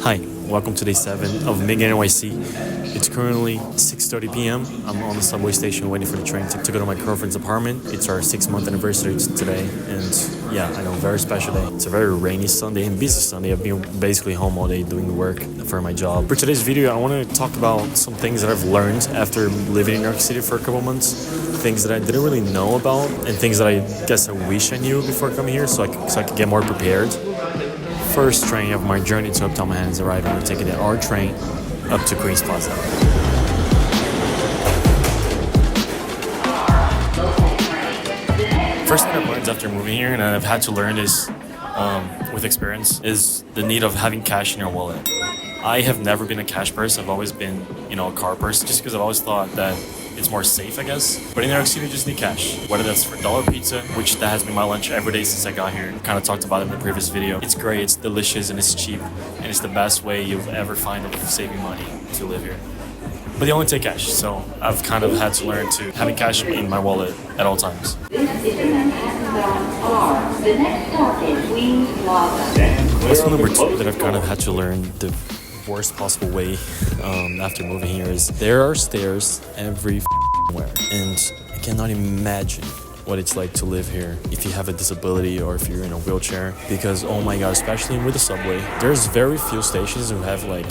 Hi, welcome to day 7 of Mig NYC. It's currently 6:30 p.m. I'm on the subway station waiting for the train to go to my girlfriend's apartment. It's our 6-month anniversary today, and yeah, I know, very special day. It's a very rainy Sunday and busy Sunday. I've been basically home all day doing work for my job. For today's video, I want to talk about some things that I've learned after living in New York City for a couple months. Things that I didn't really know about, and things that I guess I wish I knew before coming here so I could get more prepared. First train of my journey to Uptown Manhattan is arriving. We're taking the R train up to Queens Plaza. First thing I've learned after moving here, and I've had to learn is, with experience, is the need of having cash in your wallet. I have never been a cash person. I've always been, a car person, just because I've always thought that it's more safe, I guess. But in New York City, you just need cash. Whether that's for dollar pizza, which that has been my lunch every day since I got here. Kind of talked about it in the previous video. It's great, it's delicious, and it's cheap. And it's the best way you'll ever find of saving money to live here. But they only take cash, so I've kind of had to learn to having cash in my wallet at all times. Lesson number 2 that I've kind of had to learn the worst possible way after moving here is there are stairs everywhere, and I cannot imagine what it's like to live here if you have a disability or if you're in a wheelchair, because oh my god, especially with the subway, there's very few stations who have like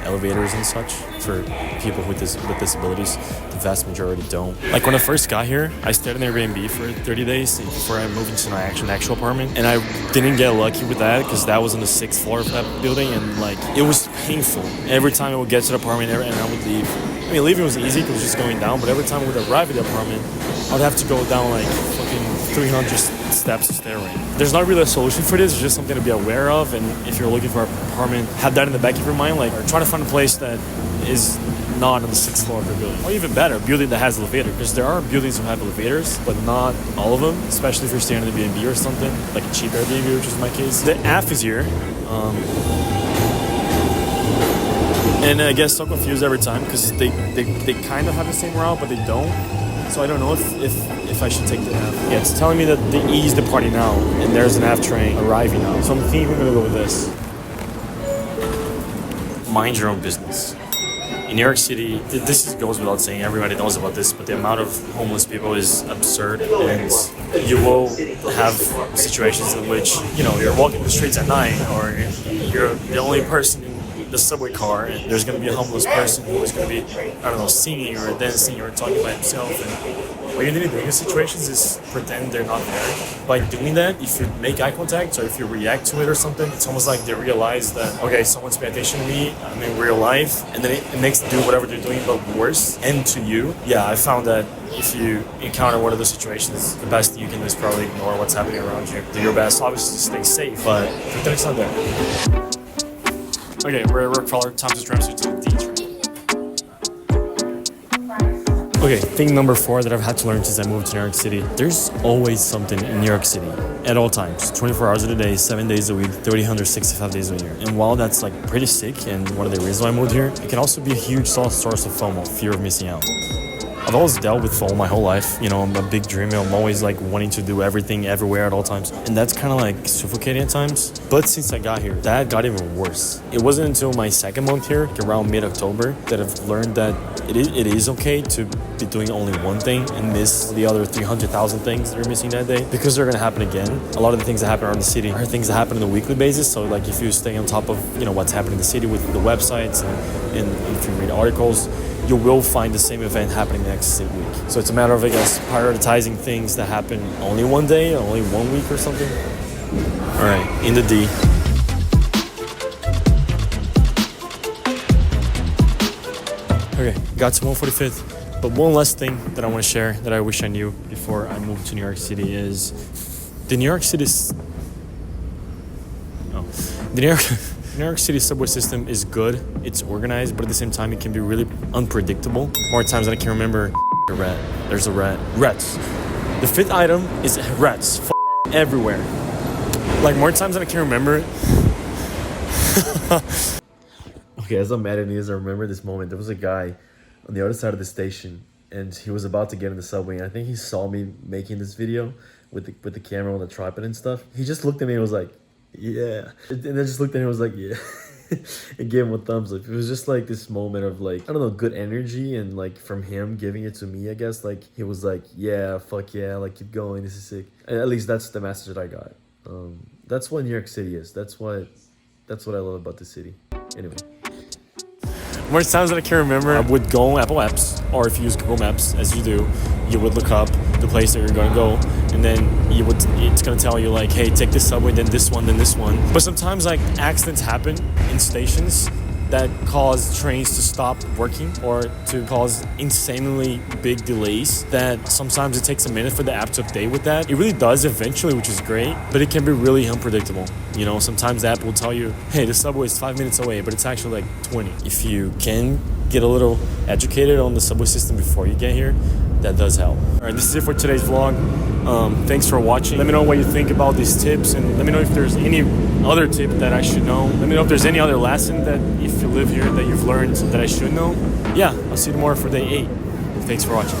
elevators and such for people with disabilities. The vast majority don't. Like when I first got here, I stayed in Airbnb for 30 days before I moved into my actual apartment, and I didn't get lucky with that because that was on the 6th floor of that building, and like it was painful. Every time I would get to the apartment and I would leave. I mean, leaving was easy because it was just going down, but every time I would arrive at the apartment, I'd have to go down like fucking 300 steps of stairway. There's not really a solution for this. It's just something to be aware of, and if you're looking for an apartment, have that in the back of your mind, like, or try to find a place that is not on the 6th floor of the building. Or even better, a building that has elevator, because there are buildings who have elevators, but not all of them, especially if you're staying in an Airbnb or something, like a cheap Airbnb, which is my case. The app is here. And I get so confused every time because they kind of have the same route, but they don't. So I don't know if I should take the app. Yeah, it's telling me that the E is departing now, and there's an F train arriving now. So I'm thinking I'm gonna go with this. Mind your own business. In New York City, this goes without saying, everybody knows about this, but the amount of homeless people is absurd, and you will have situations in which, you're walking the streets at night, or you're the only person in the subway car, and there's going to be a homeless person who is going to be, singing or dancing or talking by himself, and what you need to do in these situations is pretend they're not there. By doing that, if you make eye contact or if you react to it or something, it's almost like they realize that, okay, someone's paying attention to me, I'm in real life, and then it makes them do whatever they're doing but worse, and to you. Yeah, I found that if you encounter one of those situations, the best thing you can do is probably ignore what's happening around you. Do your best, obviously, to stay safe, but pretend it's not there. Okay, we're at Rockefeller, time to transfer to the D train. Okay, thing number 4 that I've had to learn since I moved to New York City. There's always something in New York City, at all times, 24 hours a day, 7 days a week, 365 days a year. And while that's like pretty sick and one of the reasons why I moved here, it can also be a huge source of FOMO, fear of missing out. I've always dealt with FOMO my whole life. I'm a big dreamer. I'm always like wanting to do everything everywhere at all times. And that's kind of like suffocating at times. But since I got here, that got even worse. It wasn't until my 2nd month here, like around mid-October, that I've learned that it is okay to be doing only one thing and miss the other 300,000 things that you're missing that day, because they're going to happen again. A lot of the things that happen around the city are things that happen on a weekly basis. So like if you stay on top of what's happening in the city with the websites and if you read articles, you will find the same event happening next week. So it's a matter of, I guess, prioritizing things that happen only one day, or only 1 week or something. All right, in the D. Okay, got to 145th. But one last thing that I want to share that I wish I knew before I moved to New York City is the New York City subway system is good, it's organized, but at the same time it can be really unpredictable. More times than I can remember, a rat. There's a rat. Rats. The 5th item is rats. Everywhere. Like more times than I can remember. Okay, as I'm mad at me as I remember this moment, there was a guy on the other side of the station, and he was about to get in the subway, and I think he saw me making this video with the camera on the tripod and stuff. He just looked at me and was like, yeah. And I just looked at him and was like, yeah. and gave him a thumbs up. It was just like this moment of like, I don't know, good energy, and like from him giving it to me, I guess. Like he was like, yeah, fuck yeah, like keep going, this is sick. At least that's the message that I got. That's what New York City is. That's what I love about the city. Anyway. More times that I can remember, I would go on Apple Maps, or if you use Google Maps, as you do, you would look up the place that you're going to go, and then it's going to tell you like, hey, take this subway, then this one, then this one. But sometimes like accidents happen in stations that cause trains to stop working, or to cause insanely big delays that sometimes it takes a minute for the app to update with that. It really does eventually, which is great, but it can be really unpredictable. You know, sometimes the app will tell you, hey, the subway is 5 minutes away, but it's actually like 20. If you can get a little educated on the subway system before you get here, that does help. All right, this is it for today's vlog. Thanks for watching. Let me know what you think about these tips, and let me know if there's any other tip that I should know. Let me know if there's any other lesson that, if you live here, that you've learned that I should know. Yeah, I'll see you tomorrow for day 8. Thanks for watching.